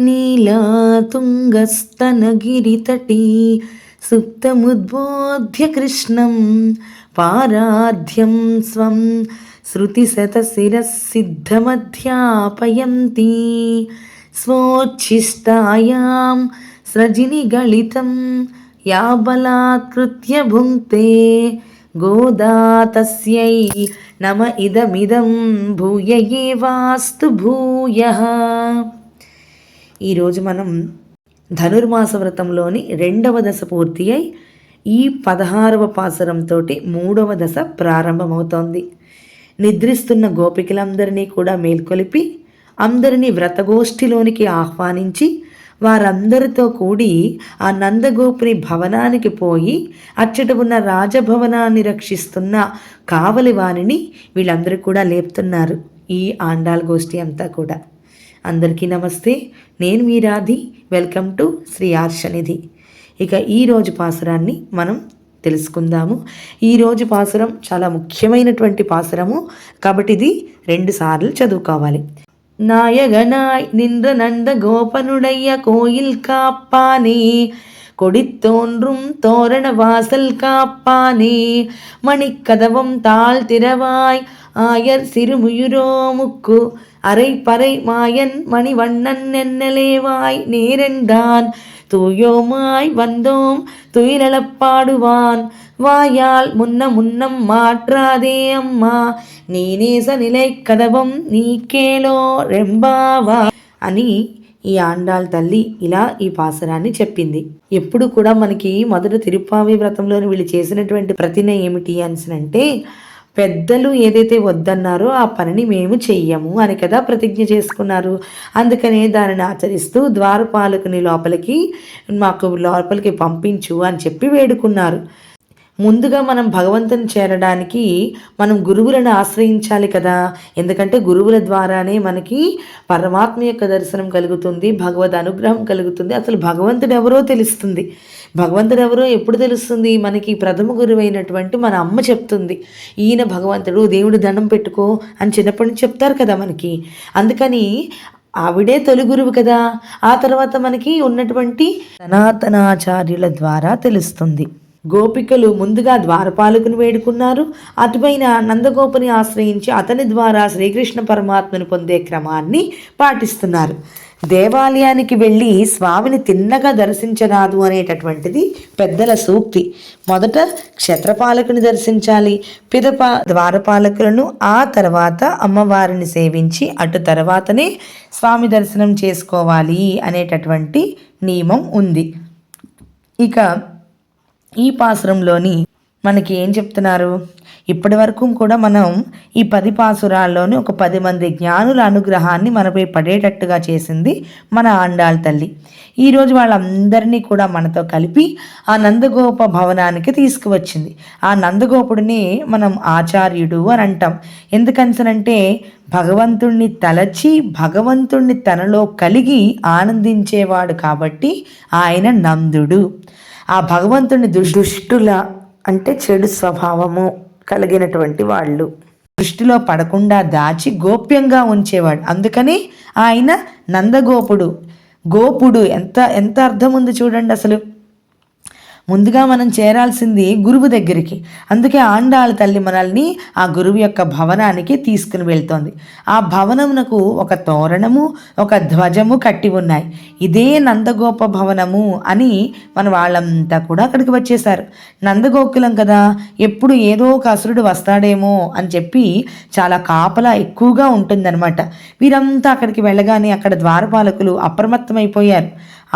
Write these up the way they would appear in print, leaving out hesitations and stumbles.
नीलातुङ्गस्तनगिरितटी सुप्तमुद्बोध्य कृष्णं पाराध्यं स्वं श्रुतिशतशिरः सिद्धमध्यापयन्ती स्वोच्छिष्टायां स्रजिनिगलितं या बलात्कृत्य भुङ्क्ते गोदा तस्यै नम इदमिदं भूय एवास्तु भूयः. ఈరోజు మనం ధనుర్మాస వ్రతంలోని 2వ దశ పూర్తి అయి ఈ 16వ పాసురంతో 3వ దశ ప్రారంభమవుతోంది. నిద్రిస్తున్న గోపికలందరినీ కూడా మేల్కొలిపి అందరినీ వ్రతగోష్ఠిలోనికి ఆహ్వానించి వారందరితో కూడి ఆ నందగోపుని భవనానికి పోయి అచ్చట ఉన్న రాజభవనాన్ని రక్షిస్తున్న కావలి వారిని వీళ్ళందరూ కూడా లేపుతున్నారు. ఈ ఆండాళ్ గోష్ఠి అంతా కూడా. అందరికీ నమస్తే, నేను మీ రాధి. Welcome to Sri Arshanidhi. ఇక ఈరోజు పాసురాన్ని మనం తెలుసుకుందాము. ఈరోజు పాసురం చాలా ముఖ్యమైనటువంటి పాసురము కాబట్టి ఇది 2 సార్లు చదువుకోవాలి. நாயகனாய் நின்ற நந்த கோபனுடைய கோயில் காப்பானே, கொடித்தோன்றும் தோரண வாசல் காப்பானே, மணிக்கதவம் தாழ் திறவாய் ஆயர் சிறுமுயுரோமுக்கு அரை பறை மாயன் மணிவண்ணன் என்னலேவாய் நேரண்டான் தூயோமாய் வந்தோம் துயிலப்பாடுவான் வாயால் முன்னம் மாற்றாதே అమ్మా నీనేస నిలై కదవం నీకేలో రెంబావా అని ఈ ఆండాళ్ తల్లి ఇలా ఈ పాసురాన్ని చెప్పింది. ఎప్పుడు కూడా మనకి మొదట తిరుప్పావి వ్రతంలోని వీళ్ళు చేసినటువంటి ప్రతిన ఏమిటి అంటే, పెద్దలు ఏదైతే వద్దన్నారో ఆ పనిని మేము చెయ్యము అని కదా ప్రతిజ్ఞ చేసుకున్నారు. అందుకనే దానిని ఆచరిస్తూ ద్వారపాలకుని లోపలికి పంపించు అని చెప్పి వేడుకున్నారు. ముందుగా మనం భగవంతుని చేరడానికి మనం గురువులను ఆశ్రయించాలి కదా. ఎందుకంటే గురువుల ద్వారానే మనకి పరమాత్మ యొక్క దర్శనం కలుగుతుంది, భగవద్ అనుగ్రహం కలుగుతుంది. అసలు భగవంతుడు ఎవరో తెలుస్తుంది. భగవంతుడు ఎవరో ఎప్పుడు తెలుస్తుంది? మనకి ప్రథమ గురువు అయినటువంటి మన అమ్మ చెప్తుంది. ఈయన భగవంతుడు, దేవుడు దండం పెట్టుకో అని చిన్నప్పటి నుంచి చెప్తారు కదా మనకి. అందుకని ఆవిడే తొలి గురువు కదా. ఆ తర్వాత మనకి ఉన్నటువంటి సనాతనాచార్యుల ద్వారా తెలుస్తుంది. గోపికలు ముందుగా ద్వారపాలకుని వేడుకున్నారు. అటుపైన నందగోపుని ఆశ్రయించి అతని ద్వారా శ్రీకృష్ణ పరమాత్మను పొందే క్రమాన్ని పాటిస్తున్నారు. దేవాలయానికి వెళ్ళి స్వామిని తిన్నగా దర్శించరాదు అనేటటువంటిది పెద్దల సూక్తి. మొదట క్షత్రపాలకుని దర్శించాలి, పిదప ద్వారపాలకులను, ఆ తర్వాత అమ్మవారిని సేవించి అటు తర్వాతనే స్వామి దర్శనం చేసుకోవాలి అనేటటువంటి నియమం ఉంది. ఇక ఈ పాసురంలోని మనకి ఏం చెప్తున్నారు? ఇప్పటి వరకు కూడా మనం ఈ 10 పాసురాల్లోని ఒక 10 మంది జ్ఞానుల అనుగ్రహాన్ని మనపై పడేటట్టుగా చేసింది మన ఆండాళ్ తల్లి. ఈరోజు వాళ్ళందరినీ కూడా మనతో కలిపి ఆ నందగోప భవనానికి తీసుకువచ్చింది. ఆ నందగోపుడిని మనం ఆచార్యుడు అని అంటాం. ఎందుకనంటే భగవంతుణ్ణి తలచి భగవంతుణ్ణి తనలో కలిగి ఆనందించేవాడు కాబట్టి ఆయన నందుడు. ఆ భగవంతుని దుష్టుల అంటే చెడు స్వభావము కలిగినటువంటి వాళ్ళు దృష్టిలో పడకుండా దాచి గోప్యంగా ఉంచేవాడు. అందుకని ఆయన నందగోపుడు. గోపుడు ఎంత అర్థం ఉంది చూడండి. అసలు ముందుగా మనం చేరాల్సింది గురువు దగ్గరికి. అందుకే ఆండాళ్ తల్లి మనల్ని ఆ గురువు యొక్క భవనానికి తీసుకుని వెళ్తోంది. ఆ భవనమునకు ఒక తోరణము, ఒక ధ్వజము కట్టి ఉన్నాయి. ఇదే నందగోప భవనము అని మన వాళ్ళంతా కూడా అక్కడికి వచ్చేసారు. నందగోకులం కదా, ఎప్పుడు ఏదో ఒక అసురుడు వస్తాడేమో అని చెప్పి చాలా కాపలా ఎక్కువగా ఉంటుందన్నమాట. వీరంతా అక్కడికి వెళ్ళగానే అక్కడ ద్వారపాలకులు అప్రమత్తమైపోయారు.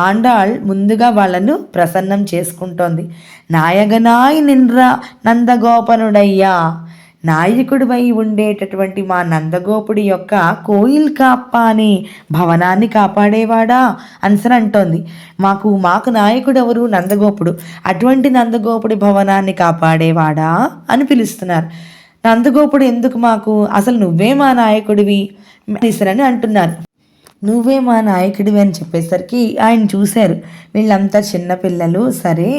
ఆండాళ్ ముందుగా వాళ్ళను ప్రసన్నం చేసుకుంటోంది. నాయగనాయ్ నిండ్ర నందగోపనుడయ్యా, నాయకుడివై ఉండేటటువంటి మా నందగోపుడి యొక్క కోయిల్ కాపాని భవనాన్ని కాపాడేవాడా అన్సర్ అంటోంది. మాకు నాయకుడు ఎవరు? నందగోపుడు. అటువంటి నందగోపుడి భవనాన్ని కాపాడేవాడా అని పిలుస్తున్నారు. నందగోపుడు ఎందుకు మాకు? అసలు నువ్వే మా నాయకుడివి అని అంటున్నారు. నువ్వే మా నాయకుడివి అని చెప్పేసరికి ఆయన చూశారు, వీళ్ళంతా చిన్నపిల్లలు, సరే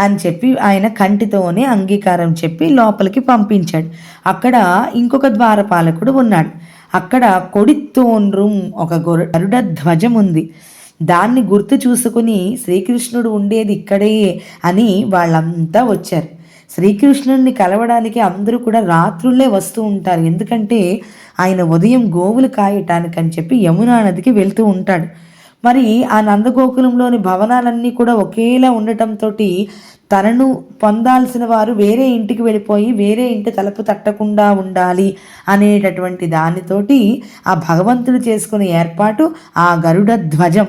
అని చెప్పి ఆయన కంటితోనే అంగీకారం చెప్పి లోపలికి పంపించాడు. అక్కడ ఇంకొక ద్వారపాలకుడు ఉన్నాడు. అక్కడ కొడితోన్రుం ఒక గరుడ ధ్వజం ఉంది. దాన్ని గుర్తు చూసుకుని శ్రీకృష్ణుడు ఉండేది ఇక్కడే అని వాళ్ళంతా వచ్చారు. శ్రీకృష్ణుడిని కలవడానికి అందరూ కూడా రాత్రులే వస్తూ ఉంటారు. ఎందుకంటే ఆయన ఉదయం గోవులు కాయటానికని చెప్పి యమునా నదికి వెళ్తూ ఉంటాడు. మరి ఆ నందగోకులంలోని భవనాలన్నీ కూడా ఒకేలా ఉండటంతో తనను పొందాల్సిన వారు వేరే ఇంటికి వెళ్ళిపోయి వేరే ఇంటి తలుపు తట్టకుండా ఉండాలి అనేటటువంటి దానితోటి ఆ భగవంతుడు చేసుకునే ఏర్పాటు ఆ గరుడ ధ్వజం.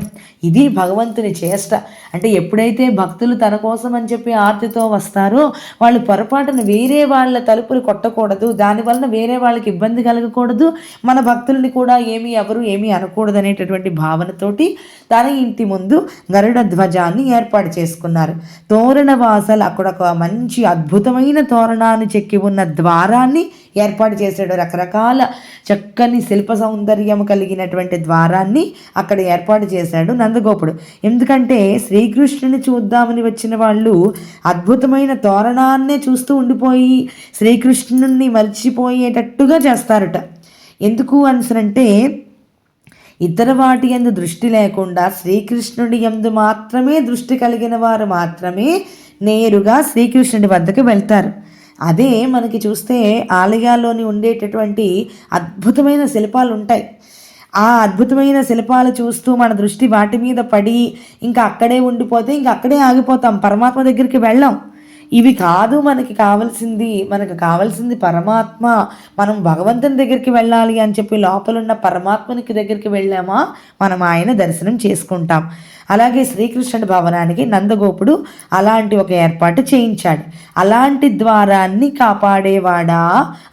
ఇది భగవంతుని చేష్ట. అంటే ఎప్పుడైతే భక్తులు తన కోసం అని చెప్పి ఆర్తితో వస్తారో వాళ్ళు పొరపాటున వేరే వాళ్ళ తలుపులు కొట్టకూడదు, దానివల్ల వేరే వాళ్ళకి ఇబ్బంది కలగకూడదు, మన భక్తుల్ని కూడా ఎవరు ఏమీ అనకూడదు అనేటటువంటి భావనతోటి తన ఇంటి ముందు గరుడ ధ్వజాన్ని ఏర్పాటు చేసుకున్నారు. తోరణ వాసల్ అక్కడ ఒక మంచి అద్భుతమైన తోరణాన్ని చెక్కి ఉన్న ద్వారాన్ని ఏర్పాటు చేశాడు. రకరకాల చక్కని శిల్ప సౌందర్యం కలిగినటువంటి ద్వారాన్ని అక్కడ ఏర్పాటు చేశాడు నందగోపుడు. ఎందుకంటే శ్రీకృష్ణుని చూద్దామని వచ్చిన వాళ్ళు అద్భుతమైన తోరణాన్నే చూస్తూ ఉండిపోయి శ్రీకృష్ణుని మర్చిపోయేటట్టుగా చేస్తారట. ఎందుకు అంటే ఇతర వాటి యందు దృష్టి లేకుండా శ్రీకృష్ణుడి యందు మాత్రమే దృష్టి కలిగిన వారు మాత్రమే నేరుగా శ్రీకృష్ణుడి వద్దకు వెళ్తారు. అదే మనకి చూస్తే ఆలయాల్లోని ఉండేటటువంటి అద్భుతమైన శిల్పాలు ఉంటాయి. ఆ అద్భుతమైన శిల్పాలు చూస్తూ మన దృష్టి వాటి మీద పడి ఇంకా అక్కడే ఉండిపోతే ఇంకా అక్కడే ఆగిపోతాం, పరమాత్మ దగ్గరికి వెళ్ళాం. ఇవి కాదు మనకి కావాల్సింది పరమాత్మ. మనం భగవంతుని దగ్గరికి వెళ్ళాలి అని చెప్పి లోపలున్న పరమాత్మనికి దగ్గరికి వెళ్ళామా మనం ఆయన దర్శనం చేసుకుంటాం. అలాగే శ్రీకృష్ణుడి భవనానికి నందగోపుడు అలాంటి ఒక ఏర్పాటు చేయించాడు. అలాంటి ద్వారాన్ని కాపాడేవాడా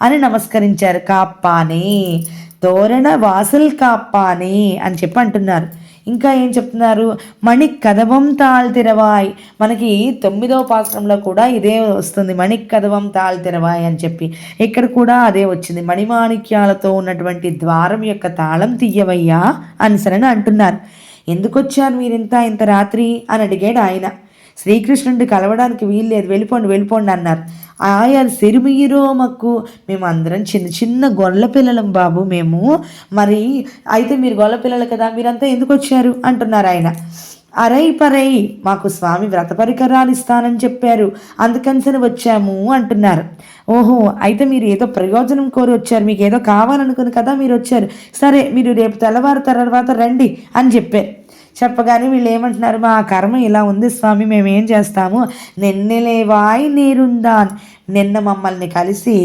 అని నమస్కరించారు. కాప్పానే, తోరణ వాసల్ కాప్పానే అని చెప్పి అంటున్నారు. ఇంకా ఏం చెప్తున్నారు, మణిక్ కదవం తాళ్తిరవాయ్. మనకి 9వ పాశ్రంలో కూడా ఇదే వస్తుంది, మణిక్ కదవం తాళ్తిరవాయ్ అని చెప్పి. ఇక్కడ కూడా అదే వచ్చింది, మణిమాణిక్యాలతో ఉన్నటువంటి ద్వారం యొక్క తాళం తీయవయ్యా అని అంటున్నారు. ఎందుకు వచ్చారు మీరు ఇంత రాత్రి అని అడిగాడు ఆయన. శ్రీకృష్ణుడిని కలవడానికి వీల్లేదు, వెళ్ళిపోండి అన్నారు. ఆయన సిరిమిరోమకు మేమందరం చిన్న గొల్ల పిల్లలం బాబు మేము. మరి అయితే మీరు గొల్ల పిల్లలు కదా, మీరంతా ఎందుకు వచ్చారు అంటున్నారు ఆయన. పరై మాకు స్వామి వ్రత పరికరాలు ఇస్తానని చెప్పారు, అందుకని వచ్చాము అంటున్నారు. ఓహో, అయితే మీరు ఏదో ప్రయోజనం కోరి వచ్చారు, మీకు ఏదో కావాలనుకుని కదా మీరు వచ్చారు, సరే మీరు రేపు తెల్లవారు తర్వాత రండి అని చెప్పగానే వీళ్ళు ఏమంటున్నారు, మా కర్మ ఇలా ఉంది స్వామి, మేమేం చేస్తాము, నిన్నలేవాయ్ నీరుందాన్. నిన్న మమ్మల్ని కలిసి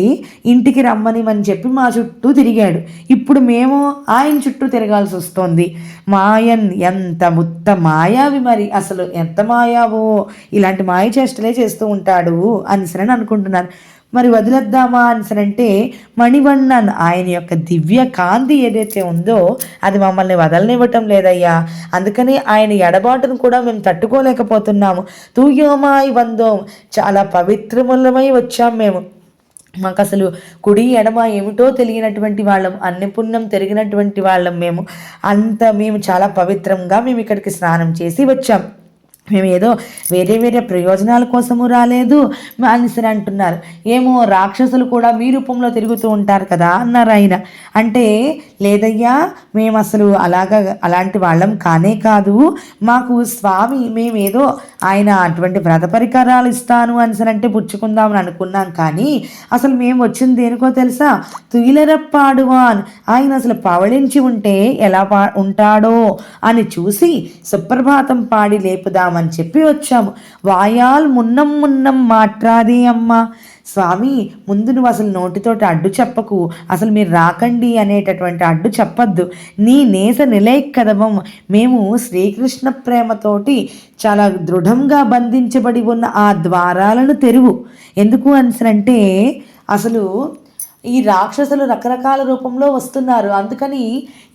ఇంటికి రమ్మనిమని చెప్పి మా చుట్టూ తిరిగాడు, ఇప్పుడు మేము ఆయన చుట్టూ తిరగాల్సి వస్తుంది. మాయన్ ఎంత మాయావి, మరి అసలు ఎంత మాయావో, ఇలాంటి మాయ చేష్టలే చేస్తూ ఉంటాడు అని అనుకుంటున్నారు. మరి వదిలేద్దామా అంటే మణివన్నన్ ఆయన యొక్క దివ్య కాంతి ఏదైతే ఉందో అది మమ్మల్ని వదలనివ్వటం లేదయ్యా, అందుకని ఆయన ఎడబాటును కూడా మేము తట్టుకోలేకపోతున్నాము. తూయోమాయి వందోం, చాలా పవిత్రములమై వచ్చాం మేము. మాకు అసలు కుడి ఎడమ ఏమిటో తెలియనటువంటి వాళ్ళం, అన్నపుణ్యం తిరిగినటువంటి వాళ్ళం మేము చాలా పవిత్రంగా మేము ఇక్కడికి స్నానం చేసి వచ్చాం, మేము ఏదో వేరే ప్రయోజనాల కోసము రాలేదు అని అంటున్నారు. ఏమో రాక్షసులు కూడా మీ రూపంలో తిరుగుతూ ఉంటారు కదా అన్నారు ఆయన. అంటే లేదయ్యా, మేము అసలు అలాంటి వాళ్ళం కానే కాదు, మాకు స్వామి మేమేదో ఆయన అటువంటి వ్రత పరికరాలు ఇస్తాను అంటే పుచ్చుకుందామని అనుకున్నాం, కానీ అసలు మేము వచ్చింది దేనికో తెలుసా, తుయిలరప్పాడువాన్, ఆయన అసలు పవళించి ఉంటే ఎలా ఉంటాడో అని చూసి సుప్రభాతం పాడి లేపుదామని చెప్పి వచ్చాము. వాయాల్ మున్నం మాట్లాదే అమ్మ, స్వామి ముందు నువ్వు అసలు నోటితోటి అడ్డు చెప్పకు, అసలు మీరు రాకండి అనేటటువంటి అడ్డు చెప్పద్దు. నీ నేస నిలయక్కదవం, మేము శ్రీకృష్ణ ప్రేమతోటి చాలా దృఢంగా బంధించబడి ఉన్న ఆ ద్వారాలను తెరువు. ఎందుకు అంటే అసలు ఈ రాక్షసులు రకరకాల రూపంలో వస్తున్నారు, అందుకని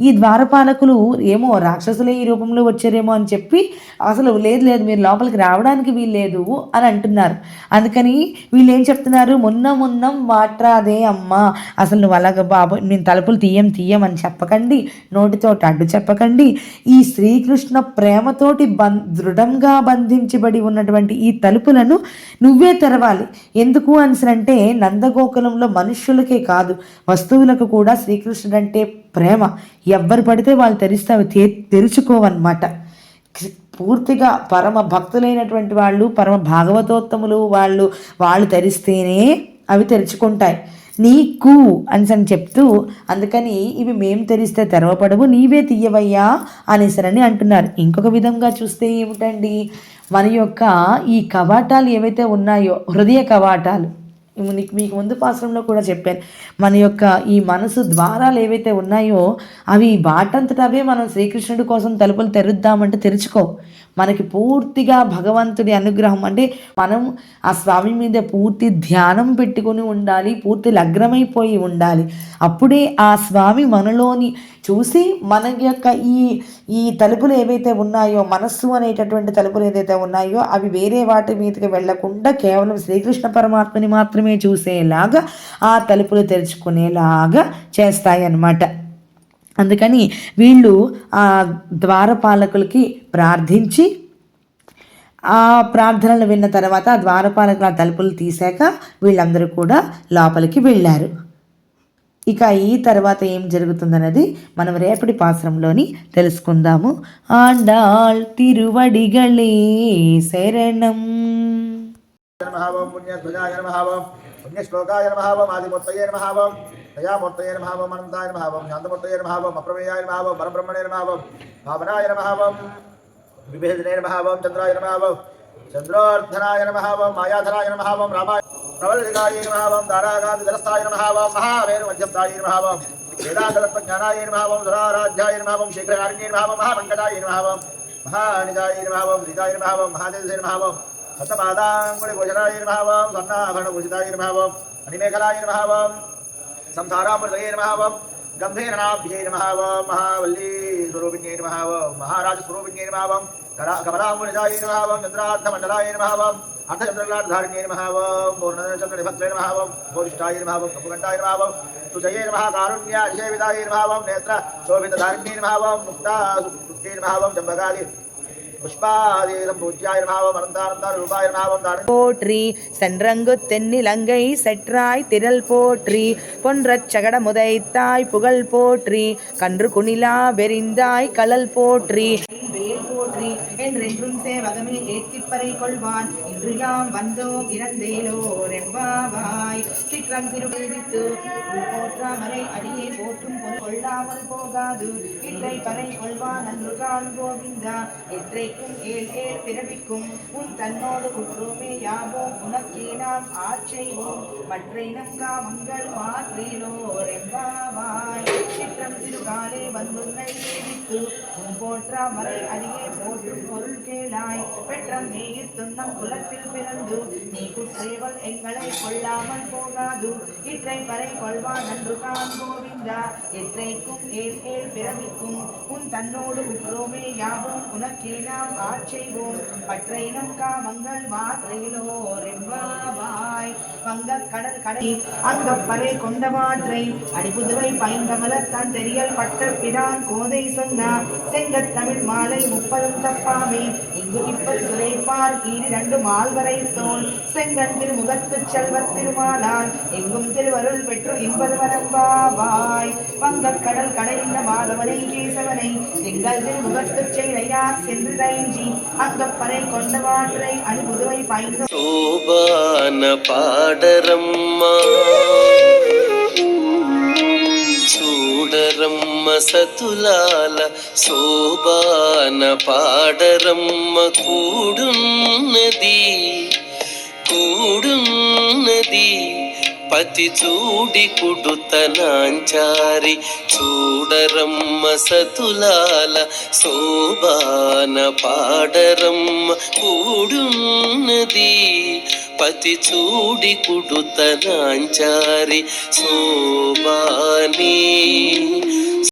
ఈ ద్వారపాలకులు ఏమో రాక్షసులే ఈ రూపంలో వచ్చారేమో అని చెప్పి అసలు లేదు మీరు లోపలికి రావడానికి వీల్లేదు అని అంటున్నారు. అందుకని వీళ్ళు ఏం చెప్తున్నారు, మున్నం మాట్లాదే అమ్మ, అసలు నువ్వు అలాగ బాబు నేను తలుపులు తీయమని చెప్పకండి, నోటితోటి అడ్డు చెప్పకండి. ఈ శ్రీకృష్ణ ప్రేమతోటి దృఢంగా బంధించబడి ఉన్నటువంటి ఈ తలుపులను నువ్వే తెరవాలి. ఎందుకు అంటే నందగోకులంలో మనుష్యులకి కాదు, వస్తువులకు కూడా శ్రీకృష్ణుడు అంటే ప్రేమ. ఎవ్వరు పడితే వాళ్ళు తెరుచుకోవన్నమాట. పూర్తిగా పరమ భక్తులైనటువంటి వాళ్ళు, పరమ భాగవతోత్తములు వాళ్ళు తెరిస్తేనే అవి తెరుచుకుంటాయి. నీకు అని చెప్తూ, అందుకని ఇవి మేం తెరిస్తే తెరవపడవు, నీవే తీయవయ్యా అనేసరని అంటున్నారు. ఇంకొక విధంగా చూస్తే ఏమిటండి, మన యొక్క ఈ కవాటాలు ఏవైతే ఉన్నాయో, హృదయ కవాటాలు, మీకు ముందు పాశ్రంలో కూడా చెప్పాను, మన యొక్క ఈ మనసు ద్వారాలు ఏవైతే ఉన్నాయో అవి వాటంతటవే మనం శ్రీకృష్ణుడి కోసం తలుపులు తెరుద్దామంటే తెరుచుకో. మనకి పూర్తిగా భగవంతుడి అనుగ్రహం అంటే మనం ఆ స్వామి మీద పూర్తి ధ్యానం పెట్టుకొని ఉండాలి, పూర్తి లగ్నమైపోయి ఉండాలి. అప్పుడే ఆ స్వామి మనలోని చూసి మన యొక్క ఈ తలుపులు ఏవైతే ఉన్నాయో, మనస్సు అనేటటువంటి తలుపులు ఏదైతే ఉన్నాయో అవి వేరే వాటి మీదకి వెళ్లకుండా కేవలం శ్రీకృష్ణ పరమాత్మని మాత్రమే చూసేలాగా ఆ తలుపులు తెరుచుకునేలాగా చేస్తాయి అన్నమాట. అందుకని వీళ్ళు ఆ ద్వారపాలకులకి ప్రార్థించి, ఆ ప్రార్థనలు విన్న తర్వాత ఆ ద్వారపాలకుల తలుపులు తీశాక వీళ్ళందరూ కూడా లోపలికి వెళ్ళారు. ఇక ఈ తర్వాత ఏం జరుగుతుందన్నది మనం రేపటి పాశ్రంలోని తెలుసుకుందాము. ఆండాళ్ తిరువడిగళే శరణం. పుణ్యశ్లోకాయ నమః ఆదిమూర్తయే నమః దయామూర్తయే నమః అనంతాయ నమః శాంతమూర్తయే నమః అప్రమేయాయ నమః పరబ్రహ్మణే నమః భావనాయ నమః విభేదనే నమః చంద్రాయ నమః చంద్రోర్ధనాయ నమః మాయాధరాయ నమః రామాయ ప్రవల్లికాయ నమః దారాగాదిదరస్తాయ నమః మహావేరు మధ్యస్థాయ నమః వేదాంతతత్వజ్ఞానాయ నమః ధరారాధ్యాయ నమః శీఘ్రకారిణ్యే నమః మహామంగళాయ నమః మహానిజాయ నమః శ్రీజాయ నమః మహాదేవే నమః సప్తపాదాంగుళిభూషణాయ నమః స్వర్ణాభరణభూషితాయ నమః మణిమేఖలాయ నమః సంసారామృతయే నమః గంభీరనాభ్యై నమః మహావల్లీ స్వరూపిణ్యై నమః మహారాజస్వరూపిణ్యై నమః కమలాంగుళితాయ నమః చంద్రార్థమండలాయ నమః అర్థచంద్రలాధారిణ్యై నమః పూర్ణచంద్రనిభక్త్రై నమః భూరిష్టాయ నమః కపుగంటాయ నమః సుజయే నమః కారుణ్యాదిశేవిదాయ నమః నేత్ర శోభితధారిణ్యై నమః ముక్తా సుప్తై నమః జంబగాది போற்றி சென்றங்கு தென்னிலங்கை செற்றாய் திரள் போற்றி பொன்றச் சகட முதைத்தாய் புகழ் போற்றி கன்று குணிலா வெறிந்தாய் கலல் போற்றி போற்றி என்றென்றும் சேவகமே ஏத்திப்பறை கொள்வான் இன்று யாம் வந்தோம் இறந்தேலோர் என்பாவாய் சிற்றம் திருவிழித்து போற்றாமரை அடியே போற்றும் கொள்ளாமல் போகாது இன்றை பறை கொள்வான் அன்று கால் கோவிந்தா எற்றைக்கும் ஏழ் ஏழ் பிறவிக்கும் உன் தன்னோடு குற்றோமே யாவோம் உனக்கே நாம் ஆச்சைவோம் மற்றை நம் காமங்கள் மாற்றினோர் என்பாவாய் சிற்றம் திருகாலே வந்துன்னை சேவித்து உன் போற்றாமரை அடியே போற்றும் பொருள் கேளாய் பெற்றம் நீர் துன்னம் குலத்தில் பிறந்து நீ குற்றேவல் எங்களை கொள்ளாமல் போகாது இற்றை பறை கொள்வான் நன்று கான் கோவிந்தா எற்றைக்கும் ஏழ் ஏழ் பிறவிக்கும் உன் தன்னோடு உற்றோமே யாவோம் உனக்கே நாம் ஆட்செய்வோம் பற்றை நம் காமங்கள் மாற்றையிலோர் என்பாவாய் வங்கக் கடல் கடை அங்கப்பறை கொண்டவாற்றை அடிபுதுவை பைங்கமலர் தான் தெரியல் பட்ட பிரான் கோதை சொன்னா செங்கத் தமிழ் மாலை 30 தப்பாமே இங்கு இப்பல் சுரைப்பார் கீழ் 2 மால்வரை தோல் செங்கன் திருமுகத்து செல்வத் திருமாலால் எங்கும் திருவருள் பெற்று இன்பது வரம்பாவாய் வங்கக் கடல் கடைந்த மாதவனை கேசவனை திங்கள் திருமுகத்து செயலையார் சென்று தயஞ்சி அங்கப்பறை கொண்டவாற்றை அணிபுதுவை பைங்க శోభాన పాడరమ్మా చూడరమ్మ సతులాల శోభాన పాడరమ్మ కూడున్నది పతి చూడి కుడుతనాంచారి చూడరమ్మ సతులాల శోభాన పాడరమ్మ కూడున్నది పతి చూడి కుడుతనాంచారి శోభాని